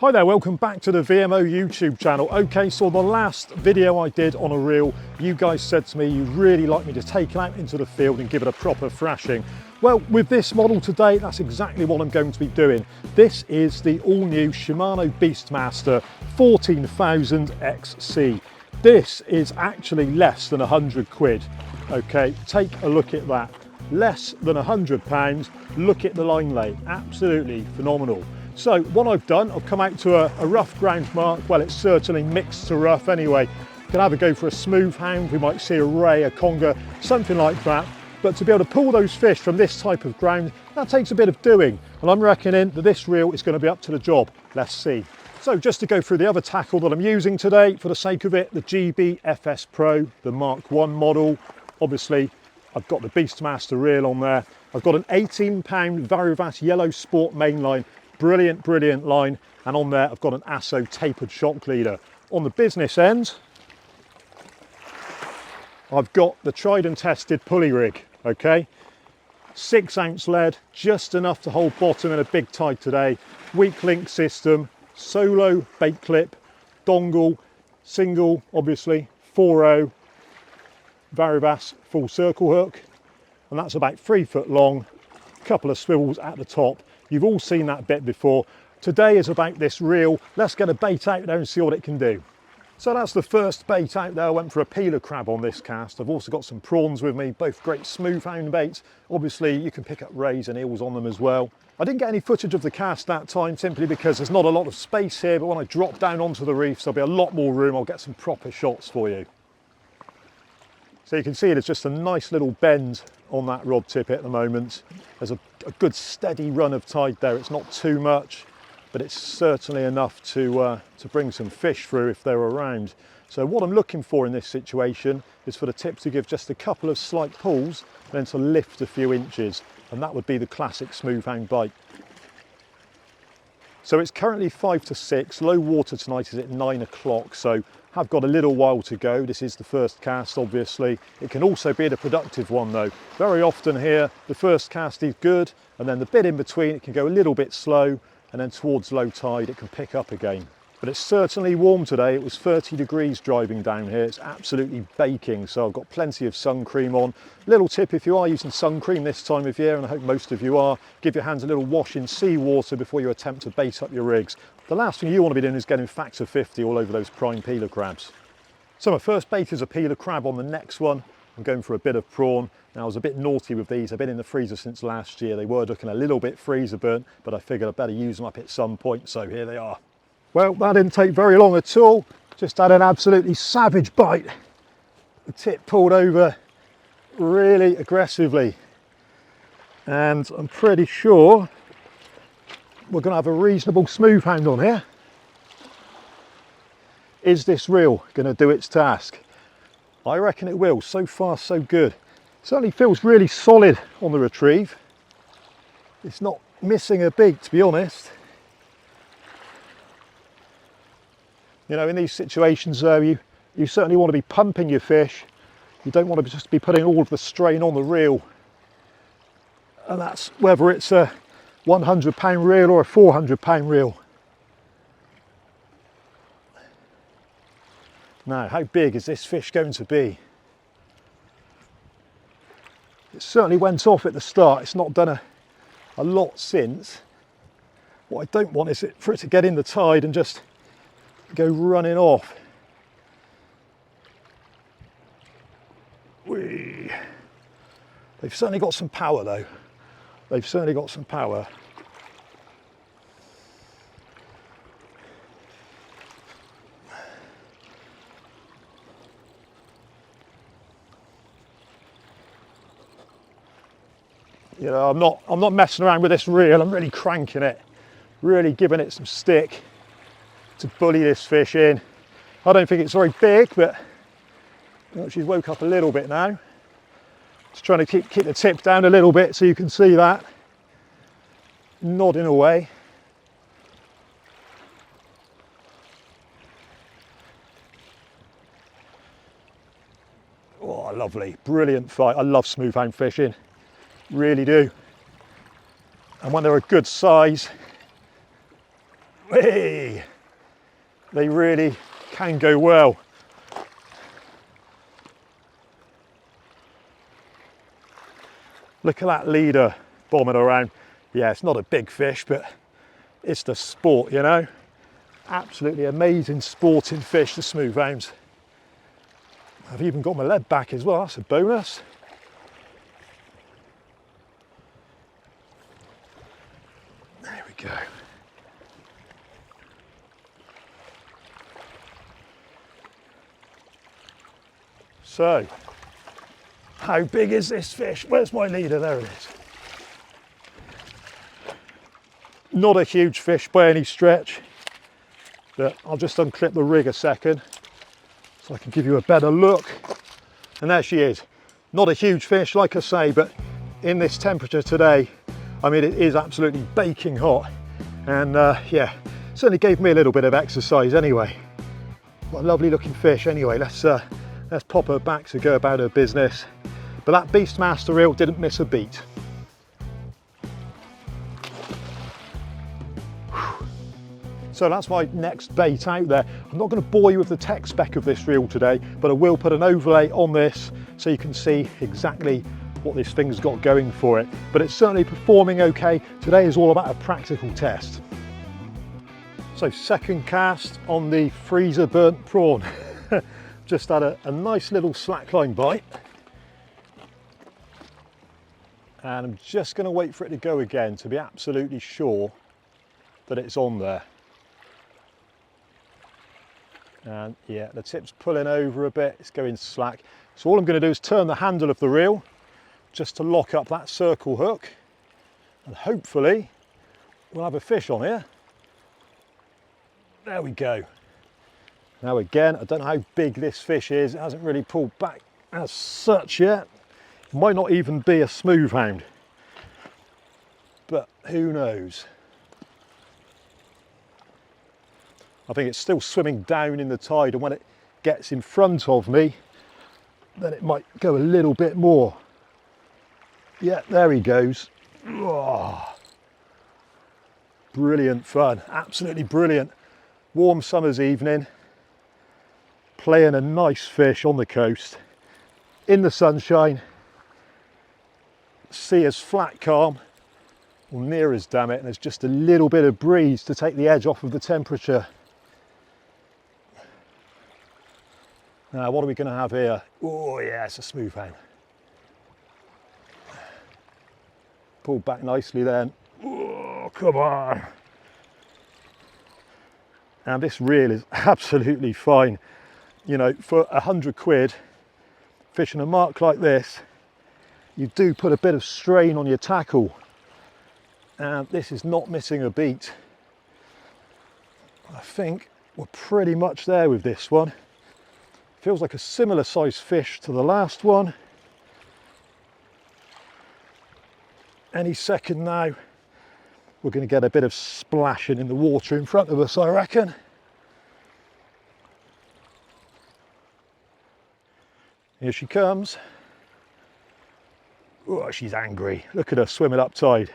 Hi there, welcome back to the VMO YouTube channel. Okay, so the last video I did on a reel, you guys said to me you'd really like me to take it out into the field and give it a proper thrashing. Well, with this model today, that's exactly what I'm going to be doing. This is the all-new Shimano Beast Master 14,000 XC. This is actually less than 100 quid. Okay, take a look at that. Less than £100, look at the line lay, absolutely phenomenal. So what I've done, I've come out to a rough ground mark. Well, it's certainly mixed to rough anyway. You can have a go for a smooth hound, we might see a ray, a conger, something like that. But to be able to pull those fish from this type of ground, that takes a bit of doing. And I'm reckoning that this reel is going to be up to the job. Let's see. So just to go through the other tackle that I'm using today, for the sake of it, the GB FS Pro, the Mark 1 model. Obviously, I've got the Beastmaster reel on there. I've got an 18-pound Varivas Yellow Sport mainline. Brilliant, brilliant line. And on there, I've got an ASSO tapered shock leader. On the business end, I've got the tried and tested pulley rig, okay? 6-ounce lead, just enough to hold bottom in a big tide today. Weak link system, solo bait clip, dongle, single, obviously, 4.0, Varivas full circle hook. And that's about 3 foot long, couple of swivels at the top. You've all seen that bit before. Today is about this reel. Let's get a bait out there and see what it can do. So that's the first bait out there. I went for a peeler crab on this cast. I've also got some prawns with me, both great smooth hound baits. Obviously you can pick up rays and eels on them as well. I didn't get any footage of the cast that time simply because there's not a lot of space here, but when I drop down onto the reefs there'll be a lot more room. I'll get some proper shots for you. So you can see there's just a nice little bend on that rod tip at the moment. There's a good steady run of tide there. It's not too much, but it's certainly enough to bring some fish through if they're around. So what I'm looking for in this situation is for the tip to give just a couple of slight pulls, then to lift a few inches, and that would be the classic smooth hound bite. So it's currently 5 to 6, low water tonight is at 9 o'clock, so have got a little while to go. This is the first cast, obviously. It can also be a productive one though. Very often here, the first cast is good, and then the bit in between, it can go a little bit slow, and then towards low tide, it can pick up again. But it's certainly warm today. It was 30 degrees driving down here. It's absolutely baking, so I've got plenty of sun cream on. Little tip, if you are using sun cream this time of year, and I hope most of you are, give your hands a little wash in seawater before you attempt to bait up your rigs. The last thing you want to be doing is getting factor 50 all over those prime peeler crabs. So my first bait is a peeler crab. On the next one, I'm going for a bit of prawn. Now I was a bit naughty with these. I've been in the freezer since last year. They were looking a little bit freezer burnt, but I figured I'd better use them up at some point, so here they are. Well, that didn't take very long at all. Just had an absolutely savage bite. The tip pulled over really aggressively. And I'm pretty sure we're going to have a reasonable smooth hound on here. Is this reel going to do its task? I reckon it will. So far, so good. Certainly feels really solid on the retrieve. It's not missing a beat, to be honest. You know, in these situations though, you certainly want to be pumping your fish. You don't want to just be putting all of the strain on the reel. And that's whether it's a 100-pound reel or a 400-pound reel. Now, how big is this fish going to be? It certainly went off at the start. It's not done a lot since. What I don't want is for it to get in the tide and just go running off. Whee. They've certainly got some power though. They've certainly got some power. You know, I'm not messing around with this reel. I'm really cranking it, really giving it some stick to bully this fish in. I don't think it's very big, but you know, she's woke up a little bit now. Just trying to keep the tip down a little bit so you can see that. Nodding away. Oh, lovely, brilliant fight. I love smooth hound fishing, really do. And when they're a good size, Hey, they really can go well. Look at that leader bombing around. Yeah, it's not a big fish, but it's the sport, you know. Absolutely amazing sporting fish, the smooth hounds. I've even got my lead back as well, that's a bonus. There we go. So, how big is this fish? Where's my leader? There it is. Not a huge fish by any stretch, but I'll just unclip the rig a second so I can give you a better look. And there she is. Not a huge fish, like I say, but in this temperature today, I mean, it is absolutely baking hot. And yeah, certainly gave me a little bit of exercise anyway. What a lovely looking fish. Anyway, let's pop her back to go about her business. But that Beast Master reel didn't miss a beat. So that's my next bait out there. I'm not going to bore you with the tech spec of this reel today, but I will put an overlay on this so you can see exactly what this thing's got going for it. But it's certainly performing okay. Today is all about a practical test. So second cast on the freezer burnt prawn. Just had a nice little slackline bite. And I'm just going to wait for it to go again to be absolutely sure that it's on there. And yeah, the tip's pulling over a bit, it's going slack. So all I'm going to do is turn the handle of the reel just to lock up that circle hook, and hopefully we'll have a fish on here. There we go. Now again, I don't know how big this fish is, it hasn't really pulled back as such yet. It might not even be a smooth hound, but who knows. I think it's still swimming down in the tide, and when it gets in front of me, then it might go a little bit more. Yeah, there he goes. Oh, brilliant fun, absolutely brilliant. Warm summer's evening, playing a nice fish on the coast, in the sunshine. Sea is flat calm, or near as damn it, and there's just a little bit of breeze to take the edge off of the temperature. Now, what are we going to have here? Oh yeah, it's a smooth hound. Pulled back nicely then. Oh, come on. And this reel is absolutely fine. You know, for 100 quid, fishing a mark like this, you do put a bit of strain on your tackle. And this is not missing a beat. I think we're pretty much there with this one. Feels like a similar size fish to the last one. Any second now, we're going to get a bit of splashing in the water in front of us, I reckon. Here she comes. Oh, she's angry. Look at her swimming up tide.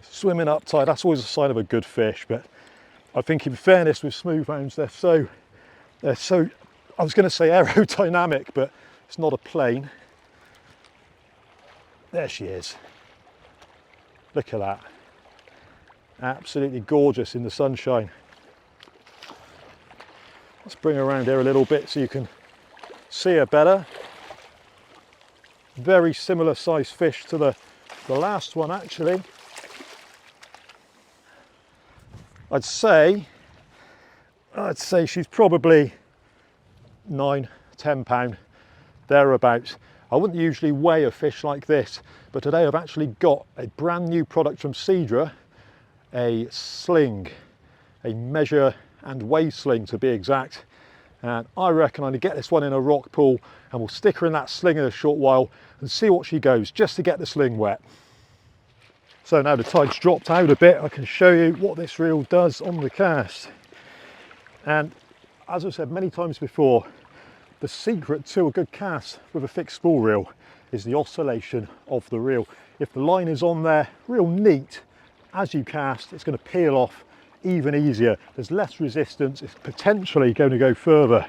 Swimming up tide, that's always a sign of a good fish, but I think in fairness with smooth hounds, they're so, I was going to say aerodynamic, but it's not a plane. There she is. Look at that. Absolutely gorgeous in the sunshine. Let's bring her around here a little bit so you can see her better. Very similar size fish to the last one actually. I'd say she's probably 9-10 pound, thereabouts. I wouldn't usually weigh a fish like this, but today I've actually got a brand new product from Seadra, a sling, a measure and weigh sling to be exact. And I reckon I'm going to get this one in a rock pool, and we'll stick her in that sling in a short while and see what she goes, just to get the sling wet. So now the tide's dropped out a bit, I can show you what this reel does on the cast. And as I've said many times before, the secret to a good cast with a fixed spool reel is the oscillation of the reel. If the line is on there real neat as you cast, it's going to peel off even easier. There's less resistance, it's potentially going to go further.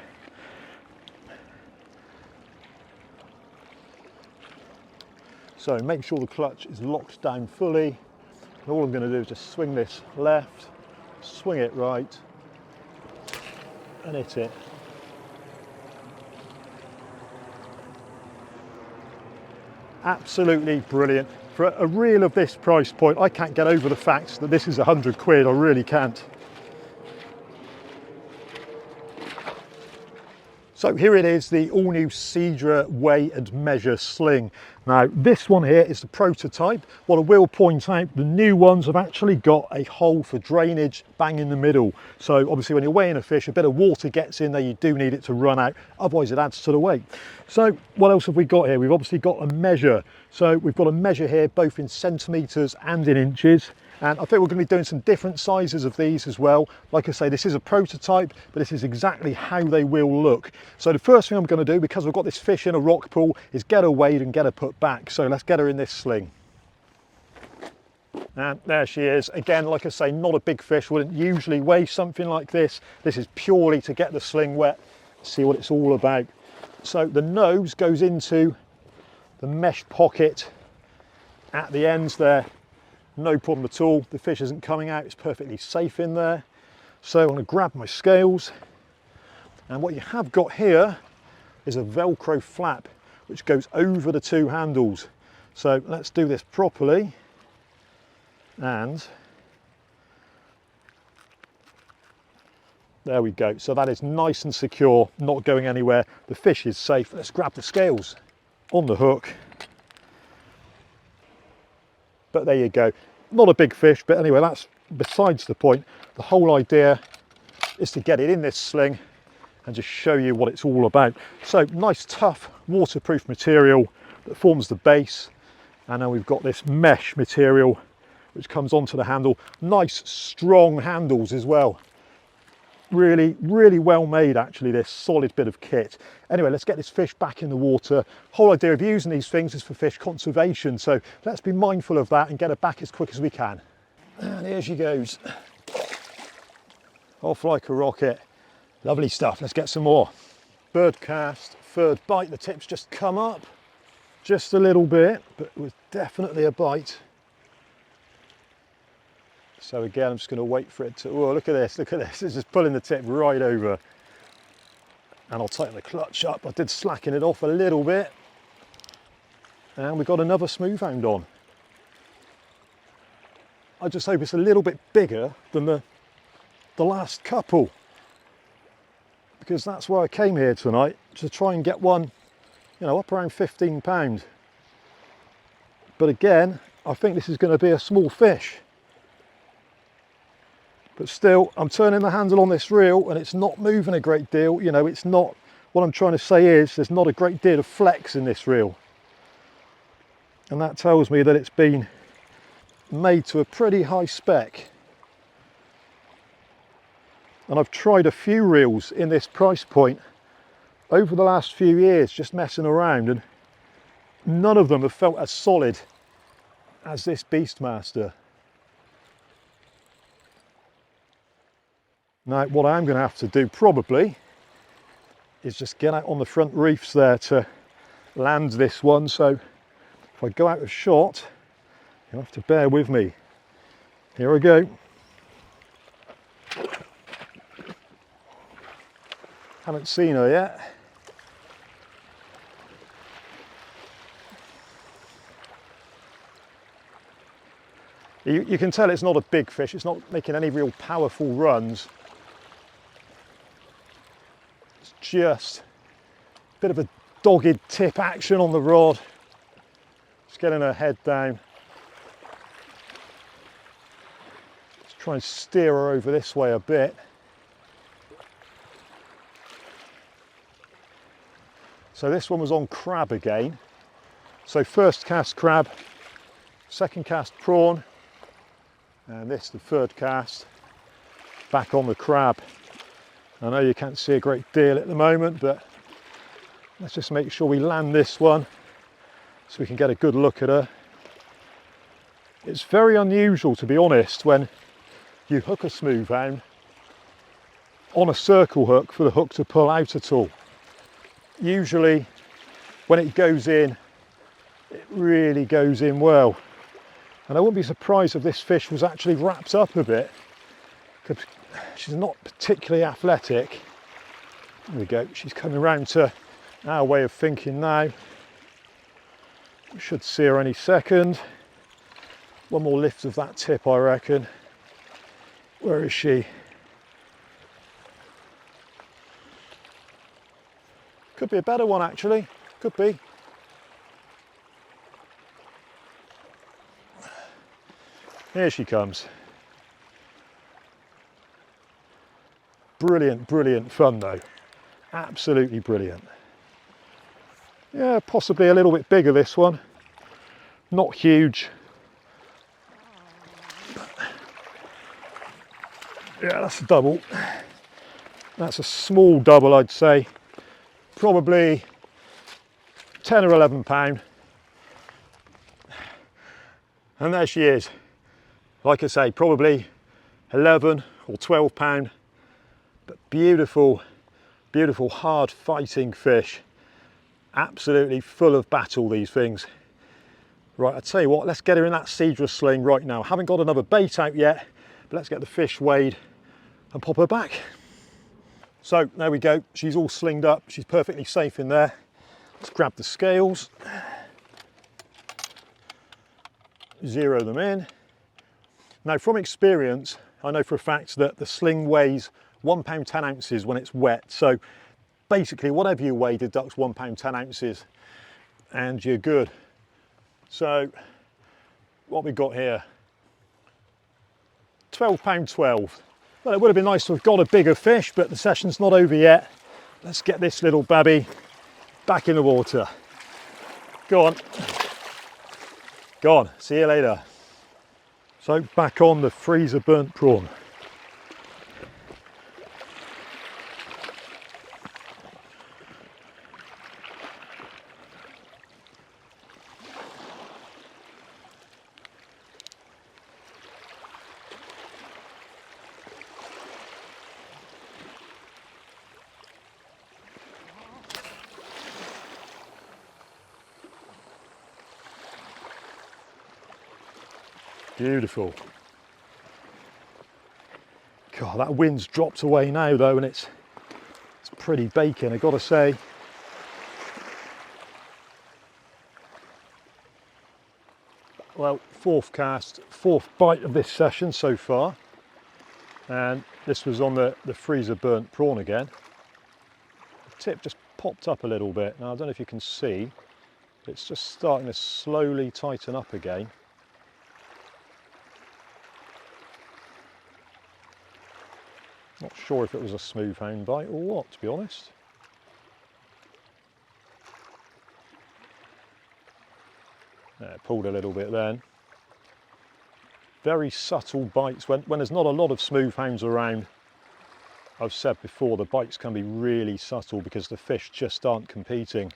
So make sure the clutch is locked down fully. And all I'm going to do is just swing this left, swing it right, and hit it. Absolutely brilliant. For a reel of this price point, I can't get over the fact that this is 100 quid, I really can't. So here it is, the all-new Seadra Weigh and Measure Sling. Now this one here is the prototype. What I will point out, the new ones have actually got a hole for drainage bang in the middle. So obviously when you're weighing a fish, a bit of water gets in there, you do need it to run out, otherwise it adds to the weight. So what else have we got here? We've obviously got a measure. So we've got a measure here both in centimetres and in inches. And I think we're going to be doing some different sizes of these as well. Like I say, this is a prototype, but this is exactly how they will look. So the first thing I'm going to do, because we've got this fish in a rock pool, is get her weighed and get her put back. So let's get her in this sling. And there she is. Again, like I say, not a big fish, wouldn't usually weigh something like this. This is purely to get the sling wet, see what it's all about. So the nose goes into the mesh pocket at the ends there. No problem at all, the fish isn't coming out, it's perfectly safe in there. So I'm going to grab my scales, and what you have got here is a Velcro flap which goes over the two handles. So let's do this properly, and there we go. So that is nice and secure, not going anywhere, the fish is safe. Let's grab the scales on the hook. But there you go, not a big fish, but anyway, that's besides the point. The whole idea is to get it in this sling and just show you what it's all about. So nice tough waterproof material that forms the base, and then we've got this mesh material which comes onto the handle. Nice strong handles as well. Really, really well made actually, this solid bit of kit. Anyway, let's get this fish back in the water. Whole idea of using these things is for fish conservation, so let's be mindful of that and get her back as quick as we can. And here she goes. Off like a rocket. Lovely stuff, let's get some more. Third cast, third bite, the tip's just come up. Just a little bit, but it was definitely a bite. So again, I'm just going to wait for it to, oh, look at this, it's just pulling the tip right over. And I'll tighten the clutch up. I did slacken it off a little bit. And we've got another smooth hound on. I just hope it's a little bit bigger than the last couple, because that's why I came here tonight, to try and get one, you know, up around 15 pounds. But again, I think this is going to be a small fish. But still, I'm turning the handle on this reel and it's not moving a great deal. You know, it's not, what I'm trying to say is there's not a great deal of flex in this reel. And that tells me that it's been made to a pretty high spec. And I've tried a few reels in this price point over the last few years, just messing around, and none of them have felt as solid as this Beast Master. Now, what I am going to have to do probably is just get out on the front reefs there to land this one. So if I go out of shot, you'll have to bear with me. Here I go. Haven't seen her yet. You can tell it's not a big fish, it's not making any real powerful runs. It's just a bit of a dogged tip action on the rod. Just getting her head down. Let's try and steer her over this way a bit. So this one was on crab again. So first cast crab, second cast prawn, and this the third cast back on the crab. I know you can't see a great deal at the moment, but let's just make sure we land this one so we can get a good look at her. It's very unusual, to be honest, when you hook a smooth hound on a circle hook for the hook to pull out at all. Usually when it goes in, it really goes in well. And I wouldn't be surprised if this fish was actually wrapped up a bit, because she's not particularly athletic. There we go, she's coming round to our way of thinking now. We should see her any second. One more lift of that tip, I reckon. Where is she? Could be a better one actually, could be. Here she comes. Brilliant, brilliant fun though. Absolutely brilliant. Yeah, possibly a little bit bigger this one. Not huge. Yeah, that's a double. That's a small double, I'd say. Probably 10 or 11 pound. And there she is. Like I say, probably 11 or 12 pound, but beautiful, beautiful hard fighting fish. Absolutely full of battle, these things. Right, I'll tell you what, let's get her in that cedar sling right now. I haven't got another bait out yet, but let's get the fish weighed and pop her back. So there we go, she's all slinged up, she's perfectly safe in there. Let's grab the scales, zero them in. Now from experience, I know for a fact that the sling weighs 1 pound 10 ounces when it's wet. So basically whatever you weigh deducts 1 pound 10 ounces and you're good. So what we got here, 12 pound 12. Well, it would have been nice to have got a bigger fish, but the session's not over yet. Let's get this little babby back in the water. Go on. Go on, see you later. So back on the freezer burnt prawn. Beautiful. God, that wind's dropped away now though, and it's pretty baking, I've got to say. Well, fourth cast, fourth bite of this session so far, and this was on the freezer burnt prawn again. The tip just popped up a little bit. Now I don't know if you can see, it's just starting to slowly tighten up again. Not sure if it was a smooth hound bite or what, to be honest. It pulled a little bit then. Very subtle bites. When there's not a lot of smooth hounds around, I've said before, the bites can be really subtle because the fish just aren't competing.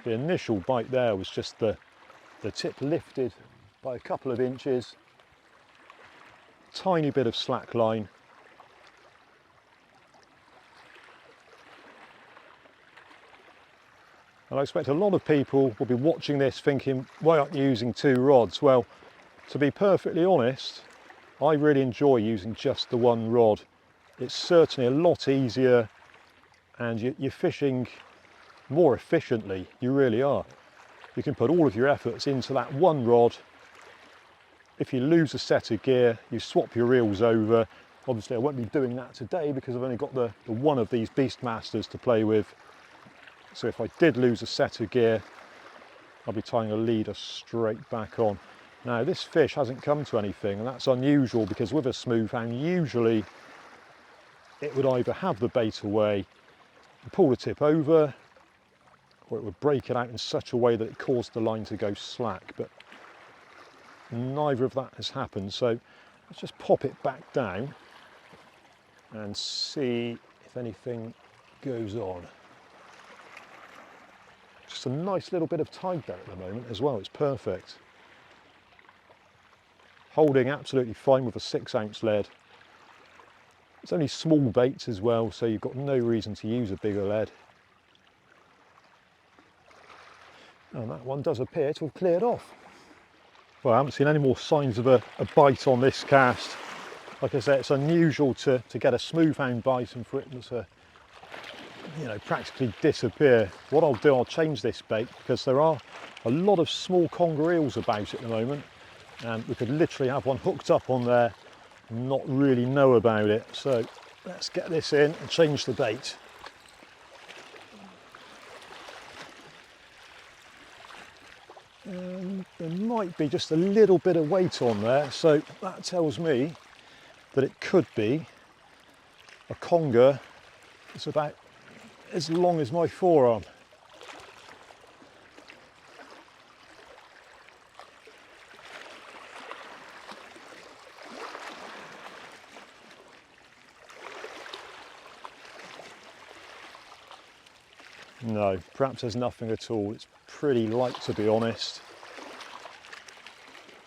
The initial bite there was just the tip lifted by a couple of inches, tiny bit of slack line. And I expect a lot of people will be watching this thinking, why aren't you using 2 rods? Well, to be perfectly honest, I really enjoy using just the 1 rod. It's certainly a lot easier and you're fishing more efficiently, you really are. You can put all of your efforts into that 1 rod. If you lose a set of gear, you swap your reels over. Obviously I won't be doing that today because I've only got the one of these Beast Masters to play with. So if I did lose a set of gear, I'll be tying a leader straight back on. Now this fish hasn't come to anything, and that's unusual because with a smooth hound, usually it would either have the bait away and pull the tip over, or it would break it out in such a way that it caused the line to go slack, but neither of that has happened. So let's just pop it back down and see if anything goes on. Just a nice little bit of tide there at the moment as well, it's perfect. Holding absolutely fine with a 6-ounce lead. It's only small baits as well, so you've got no reason to use a bigger lead. And that one does appear to have cleared off. Well, I haven't seen any more signs of a bite on this cast. Like I said, it's unusual to get a smooth hound bite and for it to, you know, practically disappear. What I'll do, I'll change this bait because there are a lot of small conger eels about at the moment, and we could literally have one hooked up on there and not really know about it. So let's get this in and change the bait. There might be just a little bit of weight on there, so that tells me that it could be a conger. It's about as long as my forearm. No, perhaps there's nothing at all. It's pretty light, to be honest.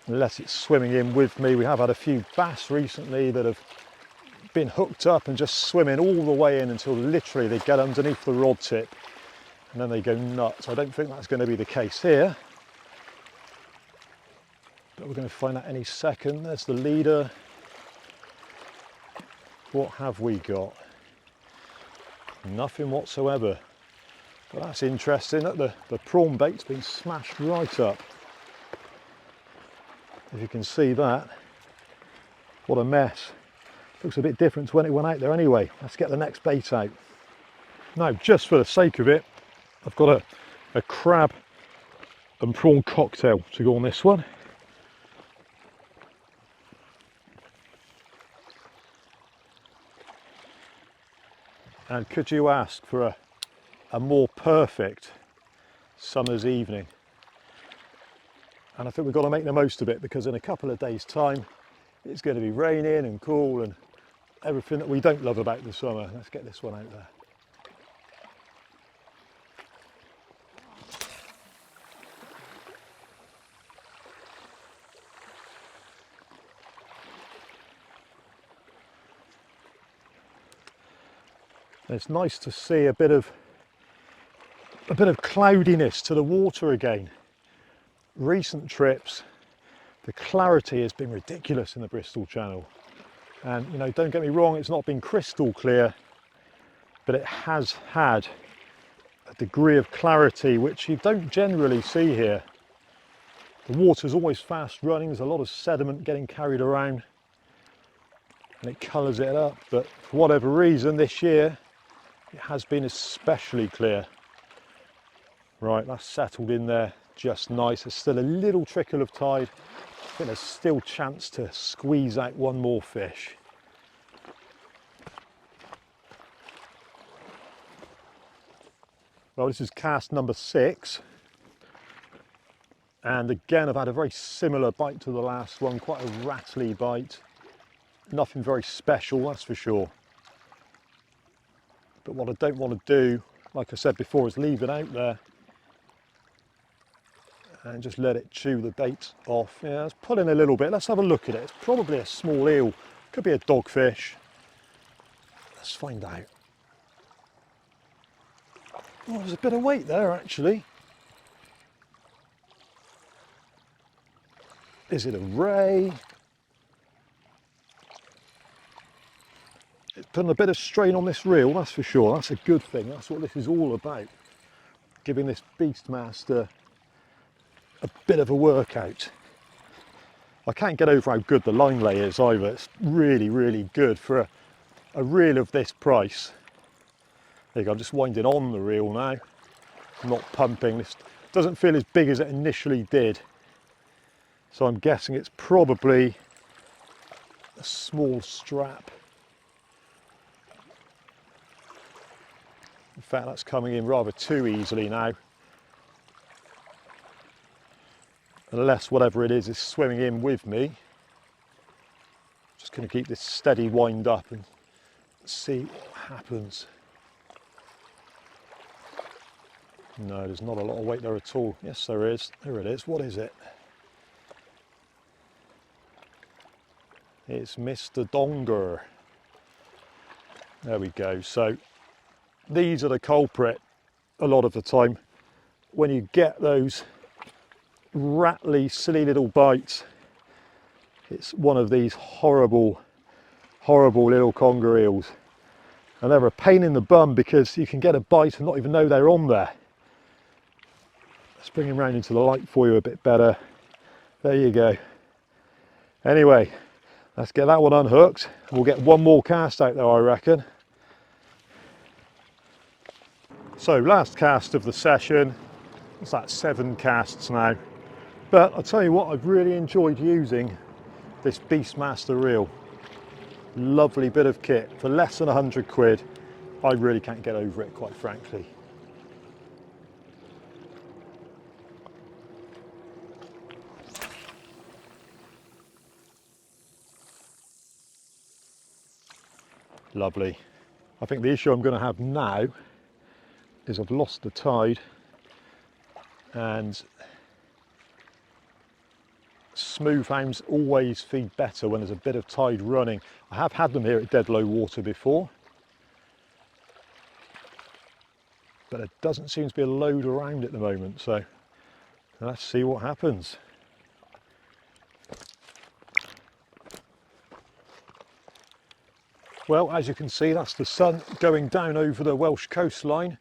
Unless it's swimming in with me. We have had a few bass recently that have been hooked up and just swimming all the way in until literally they get underneath the rod tip and then they go nuts. I don't think that's going to be the case here, but we're going to find out any second. There's the leader. What have we got? Nothing whatsoever. But that's interesting that the prawn bait's been smashed right up. If you can see that, what a mess. Looks a bit different to when it went out there anyway. Let's get the next bait out. Now, just for the sake of it, I've got a crab and prawn cocktail to go on this one. And could you ask for a more perfect summer's evening? And I think we've got to make the most of it, because in a couple of days' time it's going to be raining and cool and everything that we don't love about the summer. Let's get this one out there. It's nice to see a bit of cloudiness to the water again. Recent trips, the clarity has been ridiculous in the Bristol Channel. And, you know, don't get me wrong, it's not been crystal clear, but it has had a degree of clarity which you don't generally see here. The water's always fast running, there's a lot of sediment getting carried around and it colours it up, but for whatever reason this year it has been especially clear. Right, that's settled in there just nice. There's still a little trickle of tide. I think there's still a chance to squeeze out one more fish. Well, this is cast number 6. And again, I've had a very similar bite to the last one, quite a rattly bite. Nothing very special, that's for sure. But what I don't want to do, like I said before, is leave it out there and just let it chew the bait off. Yeah, let's pull in a little bit. Let's have a look at it. It's probably a small eel. Could be a dogfish. Let's find out. Oh, there's a bit of weight there, actually. Is it a ray? It's putting a bit of strain on this reel, that's for sure. That's a good thing. That's what this is all about. Giving this Beast Master a bit of a workout. I can't get over how good the line lay is either. It's really, really good for a reel of this price. There you go, I'm just winding on the reel now. I'm not pumping. This doesn't feel as big as it initially did. So I'm guessing it's probably a small strap. In fact, that's coming in rather too easily now. Unless whatever it is swimming in with me. Just going to keep this steady wind up and see what happens. No, there's not a lot of weight there at all. Yes, there is. There it is. What is it? It's Mr. Donger. There we go. So these are the culprit a lot of the time. When you get those rattly, silly little bites, it's one of these horrible, horrible little conger eels. And they're a pain in the bum because you can get a bite and not even know they're on there. Let's bring him round into the light for you a bit better. There you go. Anyway, let's get that one unhooked. We'll get one more cast out there, I reckon. So last cast of the session. What's that, 7 casts now? But I'll tell you what, I've really enjoyed using this Beast Master reel. Lovely bit of kit for less than 100 quid. I really can't get over it, quite frankly. Lovely. I think the issue I'm going to have now is I've lost the tide, and smooth hounds always feed better when there's a bit of tide running. I have had them here at dead low water before, but there doesn't seem to be a load around at the moment, so let's see what happens. Well, as you can see, that's the sun going down over the Welsh coastline,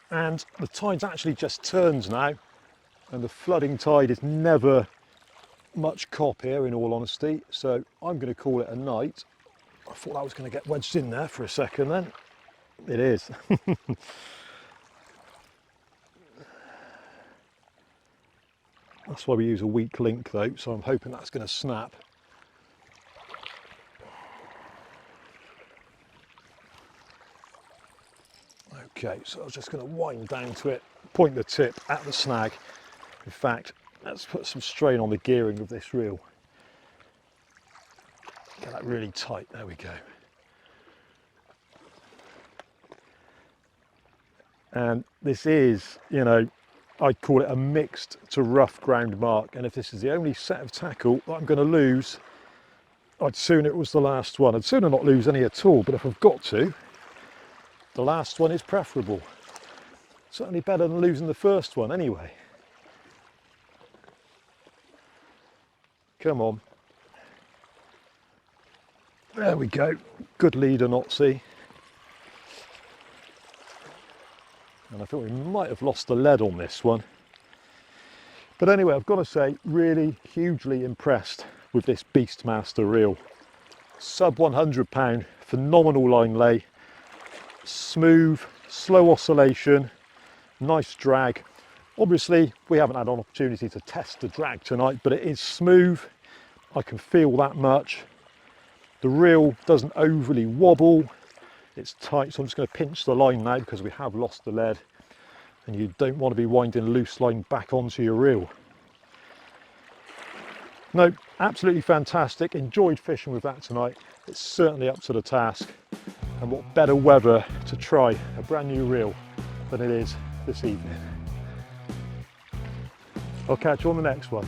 and the tide's actually just turned now, and the flooding tide is never much cop here, in all honesty, so I'm going to call it a night. I thought I was going to get wedged in there for a second then. It is. That's why we use a weak link though, so I'm hoping that's going to snap. Okay, so I was just going to wind down to it, point the tip at the snag. In fact, let's put some strain on the gearing of this reel. Get that really tight, there we go. And this is, you know, I'd call it a mixed to rough ground mark, and if this is the only set of tackle that I'm going to lose, I'd sooner it was the last one. I'd sooner not lose any at all, but if I've got to, the last one is preferable. Certainly better than losing the first one anyway. Come on. There we go. Good leader, Notsie. And I thought we might have lost the lead on this one. But anyway, I've got to say, really hugely impressed with this Beast Master reel. Sub £100, phenomenal line lay, smooth, slow oscillation, nice drag. Obviously, we haven't had an opportunity to test the drag tonight, but it is smooth. I can feel that much. The reel doesn't overly wobble. It's tight, so I'm just going to pinch the line now because we have lost the lead, and you don't want to be winding loose line back onto your reel. No, absolutely fantastic. Enjoyed fishing with that tonight. It's certainly up to the task, and what better weather to try a brand new reel than it is this evening. I'll catch you on the next one.